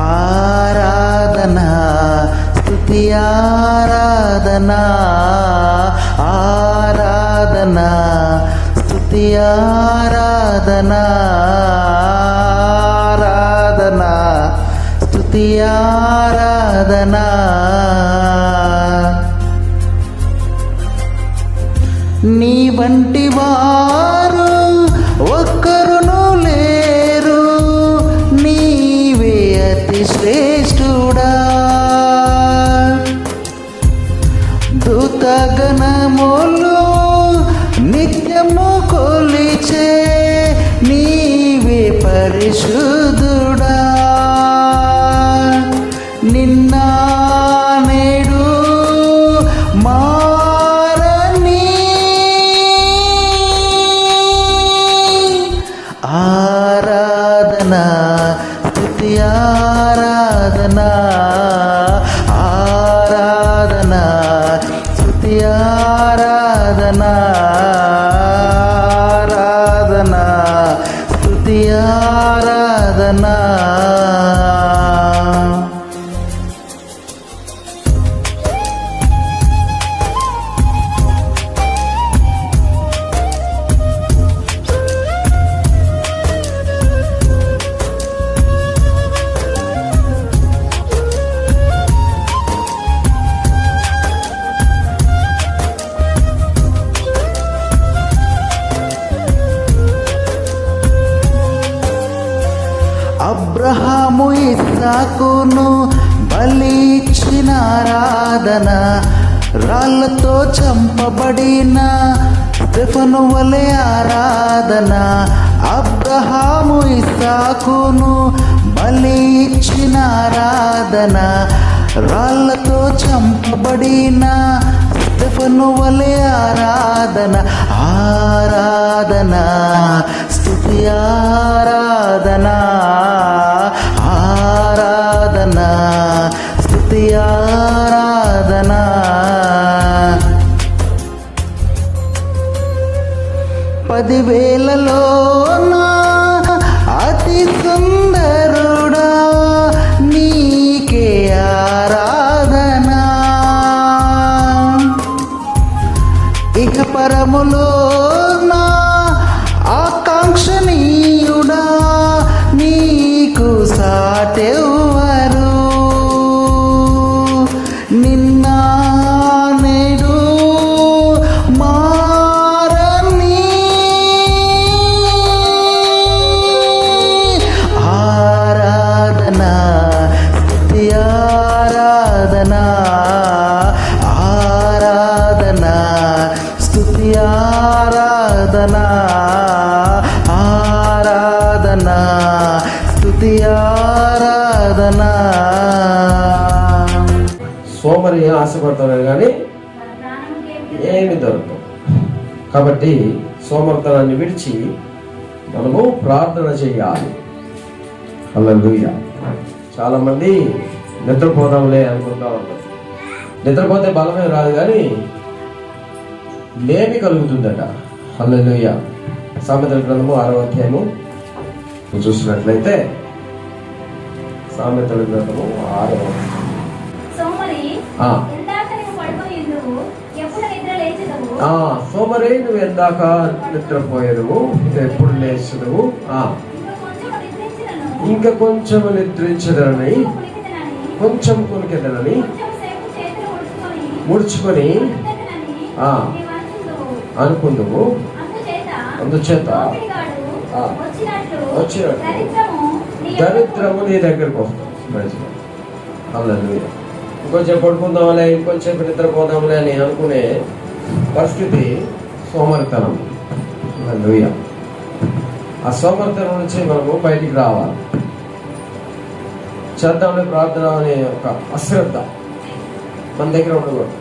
ఆరాధన స్తుతి ఆరాధన ఆరాధన స్తుతి ఆరాధన ఆరాధన స్తుతి ఆరాధన. నీ వంటి వారు ఒక్కరును లేరు, నీవే అతి శ్రేష్ఠుడా. దూతగణములు నిత్యము కొలిచే నీవే పరిశుద్ధుడా. నిన్న నేడు మారని ఆరాధన స్తుతి ఆరాధన ఆరాధన స్తుతి ఆరాధన ఆరాధన స్తుతి ఆరాధన. అబ్రహాము ఇస్సాకును బలి ఇచ్చిన ఆరాధన, రాళ్లతో చంపబడిన స్టెఫను వలె ఆరాధన. అబ్రహాము ఇస్సాకును బలి ఇచ్చిన ఆరాధన, రాళ్లతో చంపబడిన స్టెఫను వలె ఆరాధన. ఆరాధన స్తుతి ఆరాధన ఆరాధన స్తుతి ఆరాధన. పదివేలలో అతి సుందరుడా నీకే ఆరాధన. ఇక పరములో ఆకాంక్షణీయుడా నీకు సాటెవ్వరు. నిన్న నేడు మారని ఆరాధన స్తుతి ఆరాధన ఆరాధన స్తుతి ఆరాధన ఆరాధన స్తుతి ఆరాధన. సోమరి ఆశపడతాడు కానీ ఏమి దొరకదు. కాబట్టి సోమరితనాన్ని విడిచి మనము ప్రార్థన చేయాలి. హల్లెలూయా. చాలా మంది నిద్రపోదాంలే అనుకుంటా ఉంటారు. నిద్రపోతే బలమే రాదు కానీ లేమి కలుగుతుందట. హల్లెలూయా. సామెతల గ్రంథము 6వ అధ్యాయము చూసినట్లయితే సామెతల గ్రంథము 6వ సోమరి నువ్వు ఎందాక నిద్రపోయేదువు, ఎప్పుడు లేచదువు, ఇంకా కొంచెం నిద్రించదనని కొంచెం కొనికెదనని ముడుచుకొని అనుకుందువు. అందుచేత వచ్చినట్టు దరిద్రము నీ దగ్గరకు వస్తుంది. హల్లెలూయా. ఇంకొంచెం పడుకుందాంలే, ఇంకొంచెం నిద్రపోదాంలే అని అనుకునే పరిస్థితి సోమరితనం. హల్లెలూయా. ఆ సోమరితనం నుంచి మనము బయటికి రావాలి. చేద్దామని ప్రార్థన అనే ఒక అశ్రద్ధ మన దగ్గర ఉండకూడదు.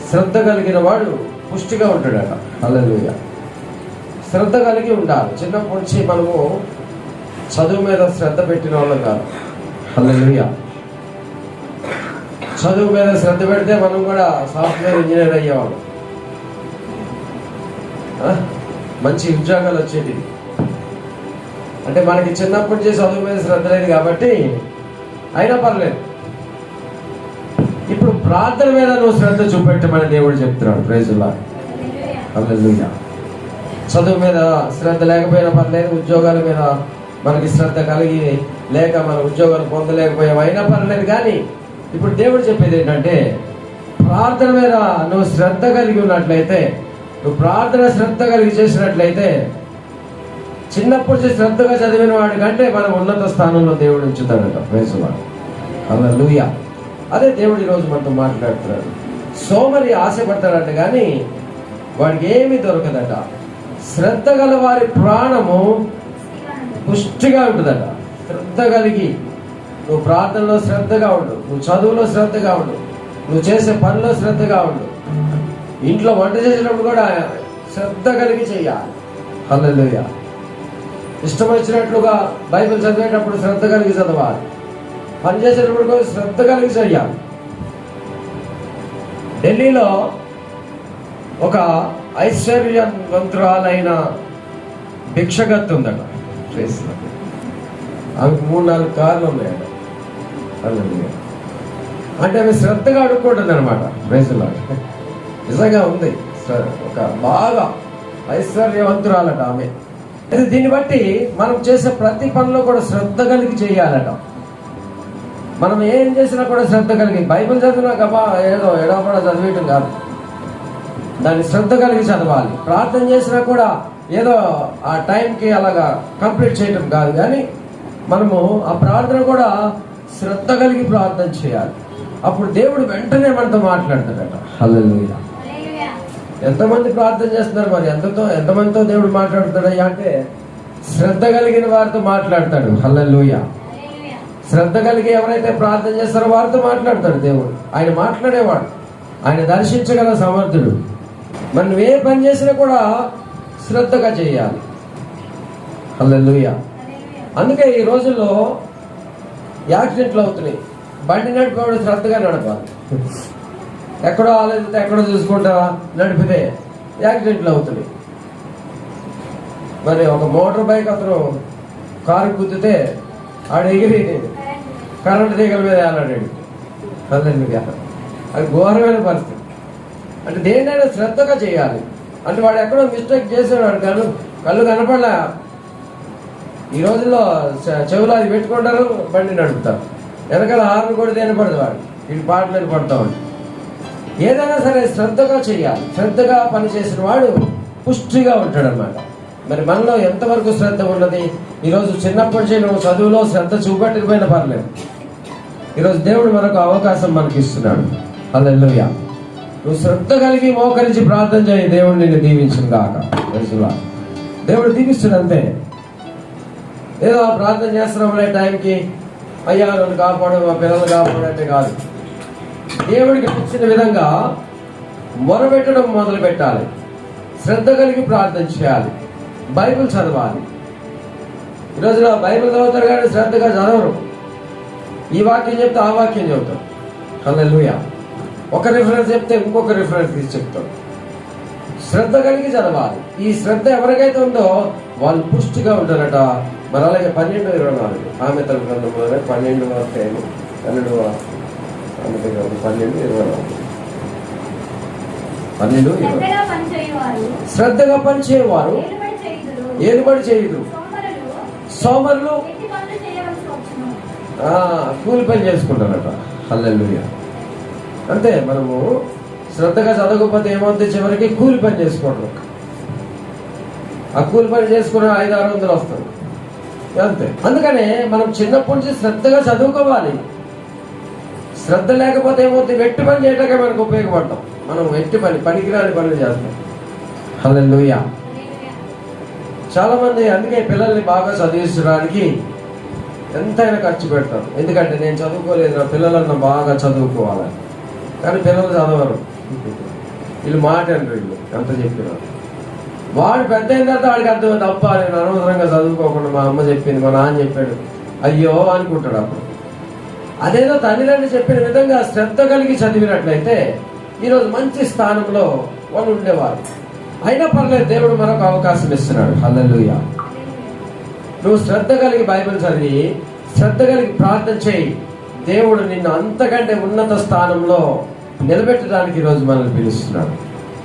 శ్రద్ధ కలిగిన వాడు పుష్టిగా ఉంటాడట. హల్లెలూయా. శ్రద్ధ కలిగి ఉండాలి. చిన్నప్పటి నుంచి మనము చదువు మీద శ్రద్ధ పెట్టిన వాళ్ళం కాదు. హల్లెలూయా. చదువు మీద శ్రద్ధ పెడితే మనం కూడా సాఫ్ట్వేర్ ఇంజనీర్ అయ్యేవాళ్ళం, మంచి ఉద్యోగాలు వచ్చేది. అంటే మనకి చిన్నప్పటి నుంచి చదువు మీద శ్రద్ధ లేదు కాబట్టి అయినా పర్లేదు. ఇప్పుడు ప్రార్థన మీద నువ్వు శ్రద్ధ చూపెట్టమని దేవుడు చెప్తున్నాడు. Praise the Lord. హల్లెలూయా. చదువు మీద శ్రద్ధ లేకపోయినా పర్లేదు, ఉద్యోగాల మీద మనకి శ్రద్ధ కలిగి లేక మన ఉద్యోగాలు పొందలేకపోయాం అయినా పర్లేదు. కానీ ఇప్పుడు దేవుడు చెప్పేది ఏంటంటే, ప్రార్థన మీద నువ్వు శ్రద్ధ కలిగి ఉన్నట్లయితే, నువ్వు ప్రార్థన శ్రద్ధ కలిగి చేసినట్లయితే, చిన్నప్పటి శ్రద్ధగా చదివిన వాడి కంటే మనం ఉన్నత స్థానంలో దేవుడు ఉంచుతాడట. Praise the Lord. హల్లెలూయా. అదే దేవుడు ఈరోజు మనతో మాట్లాడుతున్నాడు. సోమరి ఆశపడతాడట కానీ వాడికి ఏమీ దొరకదట. శ్రద్ధ గల వారి ప్రాణము పుష్టిగా ఉంటుందట. శ్రద్ధ కలిగి నువ్వు ప్రార్థనలో శ్రద్ధగా ఉండు, నువ్వు చదువులో శ్రద్ధగా ఉండు, నువ్వు చేసే పనిలో శ్రద్ధగా ఉండు, ఇంట్లో వంట చేసినప్పుడు కూడా శ్రద్ధ కలిగి చెయ్యాలి. హల్లెలూయా. ఇష్టం వచ్చినట్లుగా బైబిల్ చదివేటప్పుడు శ్రద్ధ కలిగి చదవాలి, పని చేసేటప్పుడు కూడా శ్రద్ధ కలిగి చేయాలి. ఢిల్లీలో ఒక ఐశ్వర్యవంతురాలైన భిక్షగత్తు ఉందట. ఆమెకు 3-4 కార్లు ఉన్నాయట. అంటే ఆమె శ్రద్ధగా అడుక్కుంటుంది అనమాట. ప్రైజ్లో నిజంగా ఉంది. ఒక బాగా ఐశ్వర్యవంతురాలట ఆమె. దీన్ని బట్టి మనం చేసే ప్రతి పనిలో కూడా శ్రద్ధ కలిగి చేయాలట. మనం ఏం చేసినా కూడా శ్రద్ధ కలిగి, బైబిల్ చదివినా గబా ఏదో ఎడపడ చదివేయటం కాదు, దాన్ని శ్రద్ధ కలిగి చదవాలి. ప్రార్థన చేసినా కూడా ఏదో ఆ టైంకి అలాగా కంప్లీట్ చేయటం కాదు, కానీ మనము ఆ ప్రార్థన కూడా శ్రద్ధ కలిగి ప్రార్థన చేయాలి. అప్పుడు దేవుడు వెంటనే మనతో మాట్లాడతాడట. హల్లెలూయా. ఎంతమంది ప్రార్థన చేస్తున్నారు మరి? ఎంతమందితో దేవుడు మాట్లాడుతాడయ్యా అంటే శ్రద్ధ కలిగిన వారితో మాట్లాడతాడు. హల్లెలూయా. శ్రద్ధ కలిగి ఎవరైతే ప్రార్థన చేస్తారో వారితో మాట్లాడతాడు దేవుడు. ఆయన మాట్లాడేవాడు, ఆయన దర్శించగల సమర్థుడు. మనం ఏ పని చేసినా కూడా శ్రద్ధగా చేయాలి. హల్లెలూయా. అందుకే ఈ రోజుల్లో యాక్సిడెంట్లు అవుతున్నాయి. బండి నడిపేవాడు శ్రద్ధగా నడపాలి. ఎక్కడో ఆలోచిస్తే ఎక్కడో చూసుకుంటా నడిపితే యాక్సిడెంట్లు అవుతున్నాయి. మరి ఒక మోటార్ బైక్ అతను కారు గుద్దితే ఆడు ఎగిరి కరెంటు తీగల మీద వేలాడాడు. అది ఘోరమైన పరిస్థితి. అంటే దేన్నైనా శ్రద్ధగా చేయాలి. అంటే వాడు ఎక్కడో మిస్టేక్ చేసేవాడు, కళ్ళు కనపడలే. ఈ రోజుల్లో చెవులు అది పెట్టుకుంటారు, బండి నడుపుతారు, వెనకాల హార్న్ కూడా వినపడదు, వాడు వీడి పాటలు వినపడతా ఉంటాడు. ఏదైనా సరే శ్రద్ధగా చేయాలి. శ్రద్ధగా పనిచేసిన వాడు పుష్టిగా ఉంటాడు అన్నమాట. మరి మనలో ఎంతవరకు శ్రద్ధ ఉన్నది? ఈరోజు చిన్నప్పటి నుంచి నువ్వు చదువులో శ్రద్ధ చూపెట్టకపోయినా పర్లేదు, ఈరోజు దేవుడు మనకు అవకాశం మనకి ఇస్తున్నాడు. హల్లెలూయా. నువ్వు శ్రద్ధ కలిగి మోకరించి ప్రార్థన చేయి, దేవుడు నిన్ను దీవించును గాక. దేవుడు దీవిస్తుడు అంతే. ఏదో ప్రార్థన చేస్తున్నాంలే టైంకి, అయ్యా నన్ను కాపాడు, మా పిల్లలు కాపాడు అంటే కాదు. దేవుడికి ఇచ్చిన విధంగా మొరపెట్టడం మొదలు పెట్టాలి. శ్రద్ధ కలిగి ప్రార్థన చేయాలి. బైబిల్ చదవాలి. ఈరోజులో బైబిల్ చదువుతారు కానీ శ్రద్ధగా చదవరు. ఈ వాక్యం చెప్తే ఆ వాక్యం చెబుతారు. హల్లెలూయా. ఒక రిఫరెన్స్ చెప్తే ఇంకొక రిఫరెన్స్ తీసి చెప్తారు. శ్రద్ధ కలిగి చదవాలి. ఈ శ్రద్ధ ఎవరికైతే ఉందో వాళ్ళు పుష్టిగా ఉంటారట. మరి అలాగే 12:24 ఆమె తన గ్రంథం 12 అధ్యాయం 12 శ్రద్ధగా పనిచేయవారు ఏలుబడి చేయదు, సోమరులు కూలి పని చేసుకుంటారట. హల్లెలూయా. అంతే. మనము శ్రద్ధగా చదవకపోతే ఏమవుతుంది? చివరికి కూలి పని చేసుకోవడం. ఆ కూలి పని చేసుకున్న 500-600 వస్తుంది అంతే. అందుకనే మనం చిన్నప్పటి నుంచి శ్రద్ధగా చదువుకోవాలి. శ్రద్ధ లేకపోతే ఏమవుతుంది? వెట్టి పని చేయడానికే మనకు ఉపయోగపడతాం. మనం వెట్టి పనికిరాని పనులు చేస్తాం. హల్లెలూయా. చాలా మంది అందుకే పిల్లల్ని బాగా చదివించడానికి ఎంతైనా ఖర్చు పెడతారు. ఎందుకంటే నేను చదువుకోలేదు, నా పిల్లలన్నా బాగా చదువుకోవాలని. కానీ పిల్లలు చదవరు. వీళ్ళు మాట అంటారు. వీళ్ళు ఎంత చెప్పినారు. వాడు పెద్ద అయిన తర్వాత వాడికి అర్థం తప్ప, నేను అనవసరంగా చదువుకోకుండా మా అమ్మ చెప్పింది, మా నాన్న చెప్పాడు, అయ్యో అనుకుంటాడు. అప్పుడు అదేదో తల్లిదండ్రులు చెప్పిన విధంగా శ్రద్ధ కలిగి చదివినట్లయితే ఈరోజు మంచి స్థానంలో వాళ్ళు ఉండేవారు. అయినా పర్లేదు, దేవుడు మరొక అవకాశం ఇస్తున్నాడు. హల్లెలూయా. నువ్వు శ్రద్ధ కలిగి బైబిల్ చదివి శ్రద్ధ కలిగి ప్రార్థన చేయి. దేవుడు నిన్ను అంతకంటే ఉన్నత స్థానంలో నిలబెట్టడానికి ఈరోజు మనల్ని పిలుస్తున్నాడు.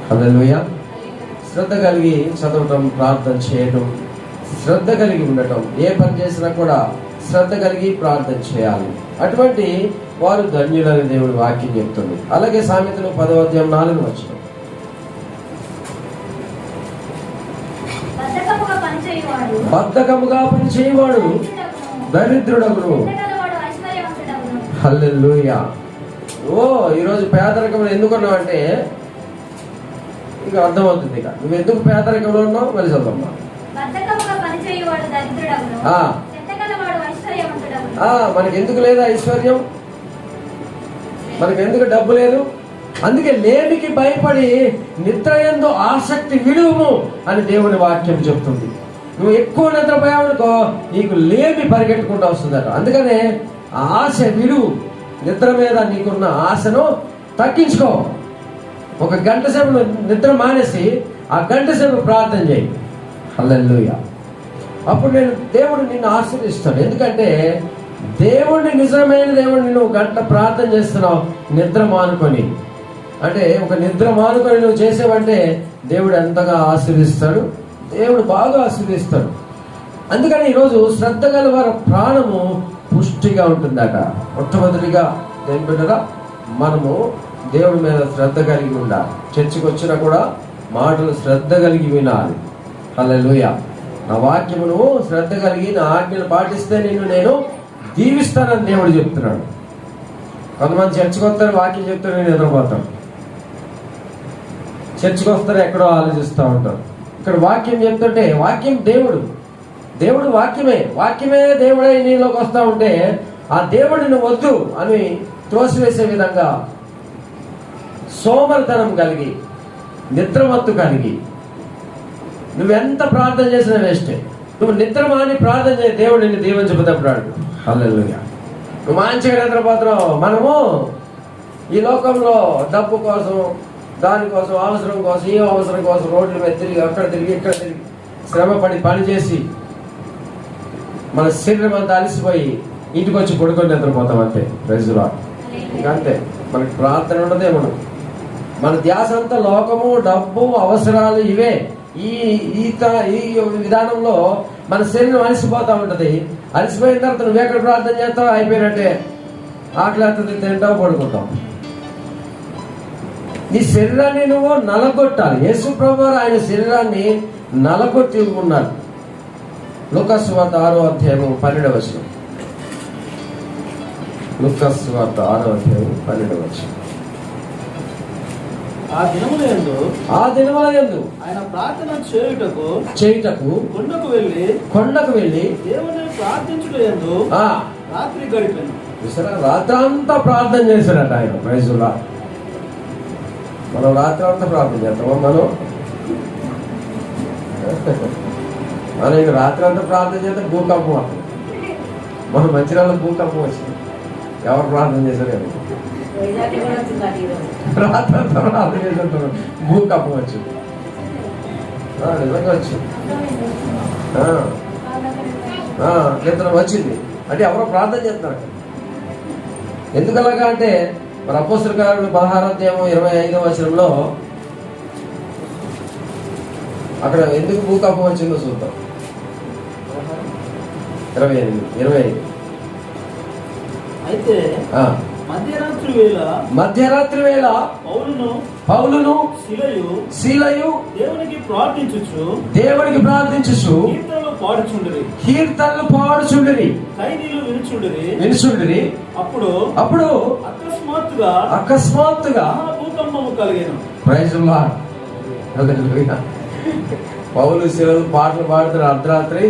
హల్లెలూయా. శ్రద్ధ కలిగి చదవటం, ప్రార్థన చేయడం, శ్రద్ధ కలిగి ఉండటం, ఏ పని చేసినా కూడా శ్రద్ధ కలిగి ప్రార్థన చేయాలి. అటువంటి వారు ధన్యులని దేవుడి వాక్యం చెప్తుంది. అలాగే సామెతలు 10వ అధ్యాయం 4వ వచనం, బద్ధకముగా పని చేయవాడు దరిద్రుడగును. హల్లెలూయా. ఈరోజు పేదరికంలో ఎందుకున్నావంటే ఇక అర్థమవుతుంది. ఇక నువ్వు ఎందుకు పేదరికంలో ఉన్నావు మరి చదవమ్మా. మనకి ఎందుకు లేదు ఐశ్వర్యం, మనకి ఎందుకు డబ్బు లేదు? అందుకే లేమికి భయపడి నిద్రయందు ఆసక్తి విడుము అని దేవుని వాక్యం చెప్తుంది. నువ్వు ఎక్కువ నిద్రపోయావనుకో నీకు లేమి పరిగెట్టుకుంటూ వస్తుందట. అందుకనే ఆశ విడువు. నిద్ర మీద నీకున్న ఆశను తగ్గించుకో. ఒక గంట సేపు నిద్ర మానేసి ఆ గంట సేపు ప్రార్థన చేయి. హల్లెలూయా. అప్పుడు దేవుడు నిన్ను ఆశీర్వదిస్తాడు. ఎందుకంటే దేవుడిని, నిజమైన దేవుడిని నువ్వు గంట ప్రార్థన చేస్తున్నావు నిద్ర మానుకొని. అంటే ఒక నిద్ర మానుకొని నువ్వు చేసేవంటే దేవుడు ఎంతగా ఆశీర్వదిస్తాడు. దేవుడు బాగా ఆశీర్వదిస్తాడు. అందుకని ఈరోజు శ్రద్ధ గల వారి ప్రాణము పుష్టిగా ఉంటుందట. మొట్టమొదటిగా దేని బిడ్డరా, మనము దేవుడి మీద శ్రద్ధ కలిగి ఉండాలి. చర్చికి వచ్చినా కూడా మాటలు శ్రద్ధ కలిగి వినాలి. హల్లెలూయా. నా వాక్యమును శ్రద్ధ కలిగి నా ఆజ్ఞలు పాటిస్తే నేను దీవిస్తానని దేవుడు చెప్తున్నాడు. కొంతమంది చర్చికి వస్తారు, వాక్యం చెప్తారు, నేను నిద్రపోతాను. చర్చికి వస్తారు, ఎక్కడో ఆలోచిస్తూ ఉంటారు. ఇక్కడ వాక్యం చెప్తుంటే వాక్యం దేవుడు వాక్యమే దేవుడై నీలోకి వస్తూ ఉంటే ఆ దేవుడిని నువ్వు వద్దు అని త్రోసివేసే విధంగా సోమరితనం కలిగి, నిద్రమత్తు కలిగి నువ్వెంత ప్రార్థన చేసినా వేస్టే. నువ్వు నిద్ర మాని ప్రార్థన చేసి దేవుడు నిన్ను దీవించబోతాడు. హల్లెలూయా. నువ్వు మంచిగా నిద్రపోతున్నావు. మనము ఈ లోకంలో డబ్బు కోసం, దానికోసం, అవసరం కోసం, ఏ అవసరం కోసం రోడ్ల మీద తిరిగి, అక్కడ తిరిగి, ఇక్కడ తిరిగి, శ్రమపడి పని చేసి మన శరీరం అంతా అలసిపోయి ఇంటికి వచ్చి పడుకొని నిద్రపోతాం అంతే. Praise Lord. ఇంకంతే. మనకి ప్రార్థన ఉండదేమో. మన ధ్యాస అంతా లోకము, డబ్బు, అవసరాలు ఇవే. ఈ విధానంలో మన శరీరం అలసిపోతా ఉంటది. అలసిపోయిన తర్వాత నువ్వు ఎక్కడ ప్రార్థన చేస్తావు, అయిపోయినట్టే. ఆకలి అవుతుంది, తింటావు, పడుకుంటావు. నీ శరీరాన్ని నువ్వు నలగొట్టాలి. యేసు ప్రభువారు ఆయన శరీరాన్ని నలగొట్టి ఉన్నారు. లూకాసు సువార్త 6వ అధ్యాయం 12వ వచనం. లూకాసు సువార్త 6వ అధ్యాయం 12వ వచనం. ఆ దినముల యందు ఆయన ప్రార్థన చేయుటకు కొండకు వెళ్ళి దేవుని ప్రార్థించుట యందు రాత్రి గడిపాను. రాత్రంతా ప్రార్థన చేశారట ఆయన. Praise Lord. మనం రాత్రంతా ప్రార్థన చేస్తామా? మనం ఇక రాత్రంతా ప్రార్థన చేస్తే భూకంపం వస్తుంది. మన మంచిర్యాలలో భూకంపం వచ్చింది. ఎవరు ప్రార్థన చేశారు? రాత్రంతా ప్రార్థన చేస్తుంటారు, భూకంపం వచ్చింది. నిజంగా వచ్చింది. నిద్ర వచ్చింది అంటే ఎవరో ప్రార్థన చేస్తున్నారు. ఎందుకలాగా అంటే మరి అపోస్తలుల కార్యములు 16వ అధ్యాయం 25వ వచనంలో అక్కడ ఎందుకు భూకంపం వచ్చిందో చూద్దాం. 25 అయితే మధ్యరాత్రి వేళ పౌలును శీలయు దేవునికి ప్రార్థించుచు కీర్తనలు పాడుచుండిరి వినుచుండిరి. అప్పుడు అకస్మాత్తుగా భూకంపము కలిగెను. Praise Lord. హల్లెలూయా. పౌలు శీలలు పాటలు పాడుతున్నారు, అర్ధరాత్రి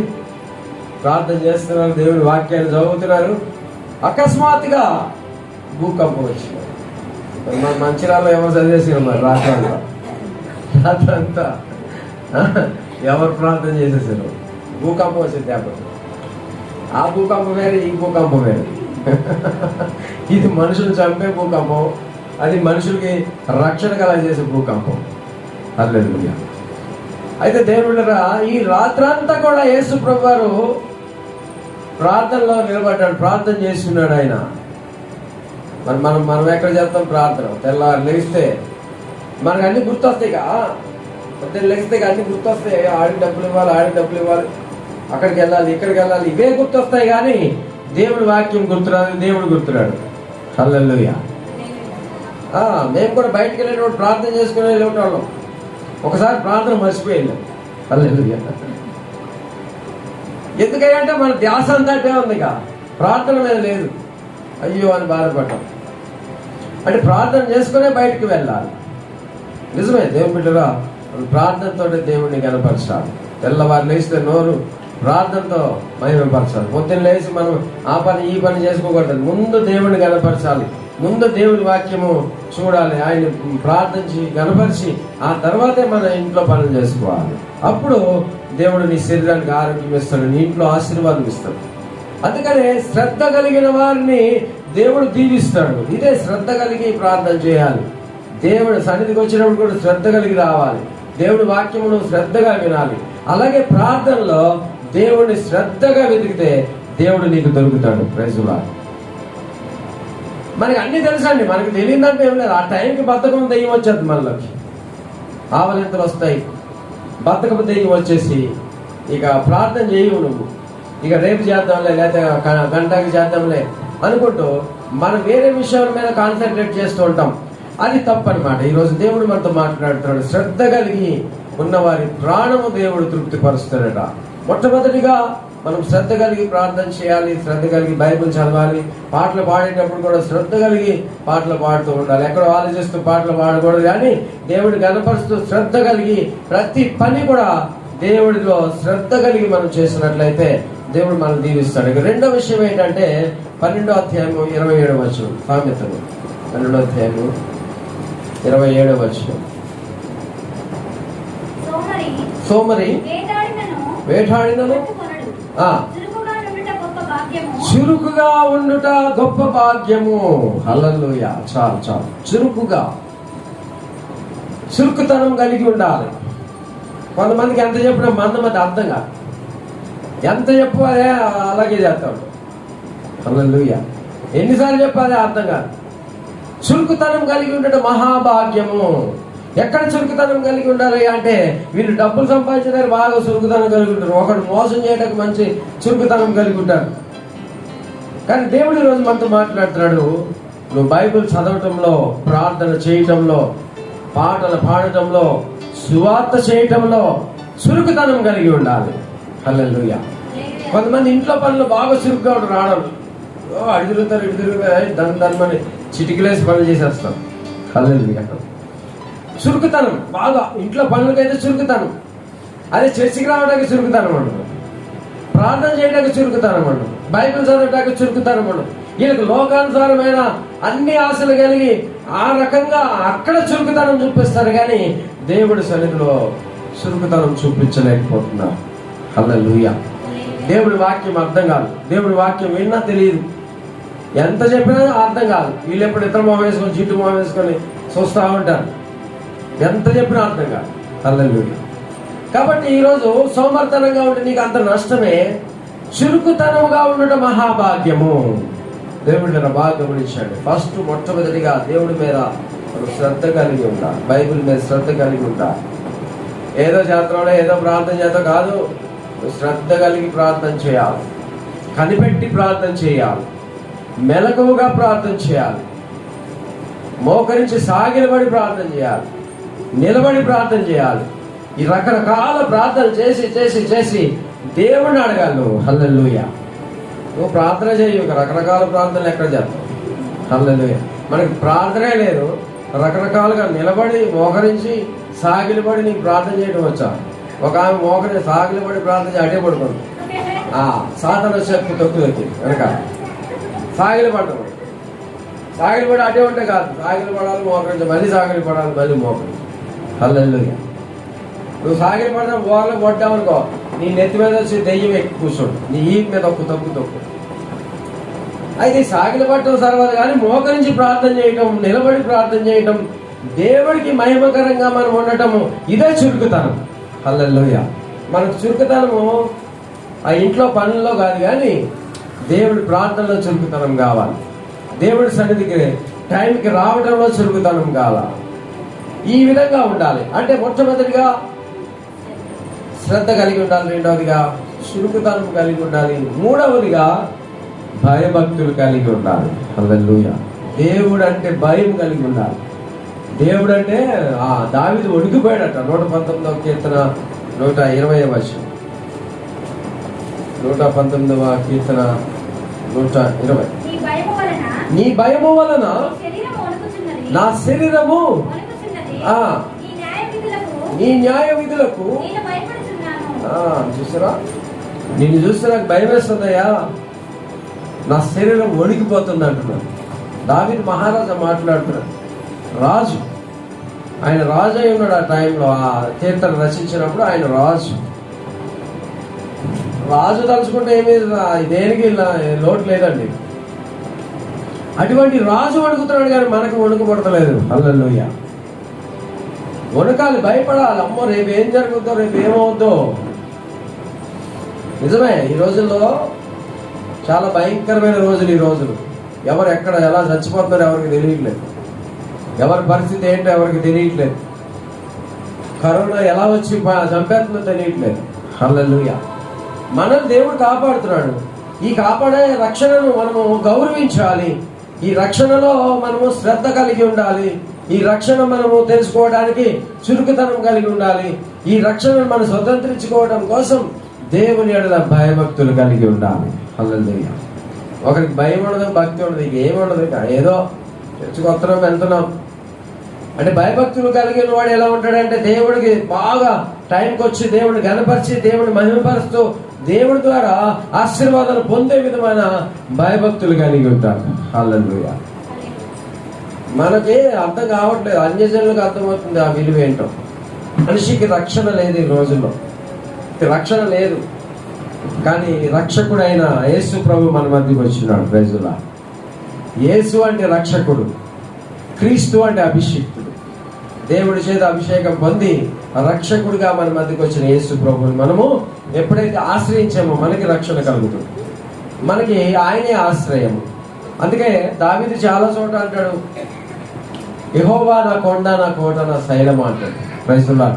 ప్రార్థన చేస్తున్నారు, దేవుడి వాక్యాన్ని చదువుతున్నారు. అకస్మాత్తుగా భూకంపం వచ్చింది. మన మంచిర్యాలలో ఎవరు చదివేసారు? మరి రాత్రంతా ఎవరు ప్రార్థన చేసేసారు? భూకంపం వచ్చింది. ఆ భూకంపం వేరే, ఈ భూకంపం వేరే. ఇది మనుషులు చంపే భూకంపం, అది మనుషులకి రక్షణ కలగజేసే భూకంపం. హల్లెలూయా. అయితే దేవుళ్ళరా, ఈ రాత్రంతా కూడా యేసు ప్రభువారు ప్రార్థనలో నిలబడ్డాడు, ప్రార్థన చేస్తున్నాడు. ఆయన మనం ఎక్కడ చేస్తాం ప్రార్థన? తెల్లారు లేస్తే మనకు అన్ని గుర్తొస్తాయి పొద్దున్న లేస్తే అన్ని గుర్తొస్తాయి. ఆడికి డబ్బులు ఇవ్వాలి, అక్కడికి వెళ్ళాలి, ఇక్కడికి వెళ్ళాలి, ఇవే గుర్తొస్తాయి. కానీ దేవుడి వాక్యం గుర్తురాదు, దేవుడు గుర్తురాడు. హల్లెలూయా. మేము కూడా బయటకు వెళ్ళేటప్పుడు ప్రార్థన చేసుకుని వెళ్ళేటోళ్ళం. ఒకసారి ప్రార్థన మర్చిపోయింది. హల్లెలూయా. ఎందుకంటే మన ధ్యాస అంతా ఉంది, ప్రార్థన మీద లేదు. అయ్యో అని బాధపడ్డాం. అంటే ప్రార్థన చేసుకునే బయటకు వెళ్ళాలి. నిజమే, దేవుని బిడ్డరా, ప్రార్థనతో దేవుడిని కనపరచాలి. తెల్లవారు లేస్తే నోరు ప్రార్థనతో మహిమపరచాలి. పొద్దున్న లేచి మనం ఆ పని ఈ పని చేసుకోకూడదు. ముందు దేవుడిని కనపరచాలి, ముందు దేవుడి వాక్యము చూడాలి, ఆయన ప్రార్థించి కనపరిచి ఆ తర్వాతే మన ఇంట్లో పనులు చేసుకోవాలి. అప్పుడు దేవుడు నీ శరీరానికి ఆరోగ్యం ఇస్తాడు, నీ ఇంట్లో ఆశీర్వాదం ఇస్తాడు. అందుకనే శ్రద్ధ కలిగిన వారిని దేవుడు దీవిస్తాడు. ఇదే శ్రద్ధ కలిగి ప్రార్థన చేయాలి. దేవుడు సన్నిధికి వచ్చినప్పుడు కూడా శ్రద్ధ కలిగి రావాలి. దేవుడి వాక్యమును శ్రద్ధగా వినాలి. అలాగే ప్రార్థనలో దేవుడిని శ్రద్ధగా వెతికితే దేవుడు నీకు దొరుకుతాడు. Praise Lord. మనకి అన్ని తెలుసండి, మనకి తెలియదంటే ఏం లేదు. ఆ టైంకి బద్ధకం దెయ్యం వచ్చేది, మనలోకి ఆవలింతలు వస్తాయి. బద్ధకపు దెయ్యం వచ్చేసి ఇక ప్రార్థన చేయవు నువ్వు. ఇక రేపు చేద్దాంలే, లేదా గంటకి చేద్దాంలే అనుకుంటూ మనం వేరే విషయాల మీద కాన్సన్ట్రేట్ చేస్తూ ఉంటాం. అది తప్పనమాట. ఈరోజు దేవుడు మనతో మాట్లాడుతున్నాడు. శ్రద్ధ కలిగి ఉన్నవారి ప్రాణము దేవుడు తృప్తిపరుస్తాడట. మొట్టమొదటిగా మనం శ్రద్ధ కలిగి ప్రార్థన చేయాలి, శ్రద్ధ కలిగి బైబిల్ చదవాలి. పాటలు పాడేటప్పుడు కూడా శ్రద్ధ కలిగి పాటలు పాడుతూ ఉండాలి. ఎక్కడో ఆలోచిస్తూ పాటలు పాడకూడదు, కానీ దేవుడిని కనపరుస్తూ శ్రద్ధ కలిగి ప్రతి పని కూడా దేవుడిలో శ్రద్ధ కలిగి మనం చేసినట్లయితే దేవుడు మనం దీవిస్తాడు. ఇక రెండో విషయం ఏంటంటే 12వ అధ్యాయము 27వ వచనం. సామెతలు 12వ అధ్యాయము 27వ వచనం. సోమరి వేటాడినను చురుకుగా ఉండుట గొప్ప భాగ్యము. హల్లెలూయా. చాలు చురుకుతనం కలిగి ఉండాలి. కొంతమందికి ఎంత చెప్పినా మంది అర్థం కాదు. ఎంత చెప్పు అదే అలాగే చేస్తాడు. హల్లెలూయా. ఎన్నిసార్లు చెప్పాలి అర్థం కాదు. చురుకుతనం కలిగి ఉండటం మహాభాగ్యము. ఎక్కడ చురుకుతనం కలిగి ఉండాలి అంటే, వీళ్ళు డబ్బులు సంపాదించడానికి బాగా చురుకుతనం కలిగి ఉంటారు. ఒకడు మోసం చేయడానికి మంచి చురుకుతనం కలిగి ఉంటారు. కానీ దేవుడు ఈరోజు మనతో మాట్లాడుతున్నాడు. నువ్వు బైబిల్ చదవటంలో, ప్రార్థన చేయటంలో, పాటలు పాడటంలో, సువార్త చేయటంలో చురుకుతనం కలిగి ఉండాలి. హల్లెలూయా. కొంతమంది ఇంట్లో పనులు బాగా చురుకుగా ఉంటారు. ఆడవాళ్ళు అటు తిరుగుతారు దాని చిటికలేసి పనులు చేసేస్తాం. హల్లెలూయా. చురుకుతనం బాగా ఇంట్లో పనులకైతే చురుకుతనం. అదే చర్చికి రావడానికి చురుకుతనం ఉండదు, ప్రార్థన చేయడానికి చురుకుతనం ఉండదు, బైబిల్ చదవడానికి చురుకుతనం ఉండదు. వీళ్ళకి లోకానుసారమైన అన్ని ఆశలు కలిగి ఆ రకంగా అక్కడ చురుకుతనం చూపిస్తారు, కానీ దేవుడి సన్నిధిలో చురుకుతనం చూపించలేకపోతున్నారు. హల్లెలూయా. దేవుడి వాక్యం అర్థం కాదు. దేవుడి వాక్యం విన్నా తెలియదు. ఎంత చెప్పినా అర్థం కాదు. వీళ్ళు ఎప్పుడు ఇతర మొహం వేసుకొని జిడ్డు మొహం వేసుకొని చూస్తూ ఉంటారు. ఎంత చెప్పినా అర్థం కాదు. హల్లెలూయా. కాబట్టి ఈరోజు సోమర్థనంగా ఉంటే నీకు అంత నష్టమే. చురుకుతనముగా ఉండటం మహాభాగ్యము. దేవుడు బాగా గమనించాడు. మొట్టమొదటిగా దేవుడి మీద శ్రద్ధ కలిగి ఉండాలి. బైబిల్ మీద శ్రద్ధ కలిగి ఉండాలి. ఏదో చేతలో ఏదో ప్రార్థన చేత కాదు, శ్రద్ధ కలిగి ప్రార్థన చేయాలి. కనిపెట్టి ప్రార్థన చేయాలి. మెలకువగా ప్రార్థన చేయాలి. మోకరించి సాగిలబడి ప్రార్థన చేయాలి. నిలబడి ప్రార్థన చేయాలి. ఈ రకరకాల ప్రార్థన చేసి చేసి చేసి దేవుడిని అడగాలి నువ్వు. హల్లెలూయా. నువ్వు ప్రార్థన చేయు, రకరకాల ప్రార్థనలు ఎక్కడ చేస్తావు? హల్లెలూయా. మనకి ప్రార్థనే లేదు. రకరకాలుగా నిలబడి మోకరించి సాగిలబడి నీకు ప్రార్థన చేయడం వచ్చా? ఒక ఆమె మోకరి సాగిలబడి ప్రార్థన చేసి అడ్డే పడుకుంది. సాధన శక్తి తొక్కి వెనక సాగిలపడడం. సాగిలపడి అడ్డే ఉంటే కాదు, సాగిలపడాలి, మోకరించి మళ్ళీ సాగిలపడాలి, మళ్ళీ మోకరి. హల్లెలూయా. నువ్వు సాగిలపడిన ఓరలో కొట్టావనుకో, నీ నెత్తి మీద వచ్చి దెయ్యం ఎక్కి కూర్చోడు, నీ ఈ మీద తొక్కు. అయితే సాగిలపడటం సర్వదు, కానీ మోకరించి ప్రార్థన చేయటం, నిలబడి ప్రార్థన చేయటం, దేవుడికి మహిమకరంగా మనం ఉండటము, ఇదే చురుకుతనం. హల్లెలూయా. మనకు చురుకుతనము ఆ ఇంట్లో పనుల్లో కాదు, కానీ దేవుడి ప్రార్థనలో చురుకుతనం కావాలి. దేవుడి సన్నిధికి టైంకి రావడంలో చురుకుతనం కాల. ఈ విధంగా ఉండాలి. అంటే మొట్టమొదటిగా శ్రద్ధ కలిగి ఉండాలి, రెండవదిగా చురుకుతనం కలిగి ఉండాలి, మూడవదిగా భయభక్తులు కలిగి ఉండాలి. హల్లెలూయా. దేవుడు అంటే భయం కలిగి ఉండాలి. దేవుడు అంటే దావీదు వణికిపోయాడట. 119వ కీర్తన 120వ వచనం. 119వ కీర్తన 120. నీ భయము వలన నా శరీరము నీ న్యాయ విధులకు చూసారా, నిన్ను చూస్తే నాకు భయం వేస్తుందయ్యా, నా శరీరం వణికిపోతుంది అంటున్నాడు. దావీదు మహారాజా మాట్లాడుతున్నాడు. రాజు, ఆయన రాజు అయి ఉన్నాడు ఆ టైంలో. ఆ కీర్తన రచించినప్పుడు ఆయన రాజు తలుచుకుంటే ఏమీ దేనికి లోటు లేదండి. అటువంటి రాజు వణుకుతున్నాడు కానీ మనకు వణుకు పడతలేదు. హల్లెలూయా. వణుకాలి, భయపడాలి. అమ్మో రేపు ఏం జరుగుతుందో, రేపు ఏమవుద్దో. నిజమే, ఈ రోజుల్లో చాలా భయంకరమైన రోజులు. ఈ రోజులు ఎవరు ఎక్కడ ఎలా చచ్చిపోతున్నారో ఎవరికి తెలియట్లేదు. ఎవరి పరిస్థితి ఏంటో ఎవరికి తెలియట్లేదు. కరోనా ఎలా వచ్చి చంపేస్తుందో తెలియట్లేదు. హల్లెలూయా. మనల్ని దేవుడు కాపాడుతున్నాడు. ఈ కాపాడే రక్షణను మనము గౌరవించాలి. ఈ రక్షణలో మనము శ్రద్ధ కలిగి ఉండాలి. ఈ రక్షణ మనము తెలుసుకోవడానికి చురుకుతనం కలిగి ఉండాలి. ఈ రక్షణను మనం స్వతంత్రించుకోవడం కోసం దేవుని ఎడల భయభక్తులు కలిగి ఉండాలి. హల్లెలూయా. ఒకరికి భయం ఉండదు, భక్తి ఉండదు, ఇక ఏముండదు. ఏదో చర్చకొత్తనం వెళ్తున్నాం అంటే భయభక్తులు కలిగిన వాడు ఎలా ఉంటాడంటే దేవుడికి బాగా టైంకి వచ్చి దేవుడిని గణపరిచి దేవుడిని మహిమపరుస్తూ దేవుడి ద్వారా ఆశీర్వాదాలు పొందే విధమైన భయభక్తులు కలిగి ఉంటారు. హల్లెలూయా. మనకి అర్థం కావట్లేదు, అన్యజనులకు అర్థమవుతుంది ఆ విలువ ఏంటో. మనిషికి రక్షణ లేదు ఈ రోజుల్లో, రక్షణ లేదు. కానీ రక్షకుడైన యేసు ప్రభు మన మధ్యకి వచ్చినాడు. ప్రైజులా. యేసు అంటే రక్షకుడు, క్రీస్తు అంటే అభిషిక్తుడు. దేవుడి చేత అభిషేకం పొంది రక్షకుడిగా మన మధ్యకి వచ్చిన యేసు ప్రభుని మనము ఎప్పుడైతే ఆశ్రయించామో మనకి రక్షణ కలుగుతుంది. మనకి ఆయనే ఆశ్రయము. అందుకే దావీదు చాలా చోట అంటాడు, యెహోవా నా కొండ, నా కోట, నా శైలము అంటాడు. ప్రైజులా.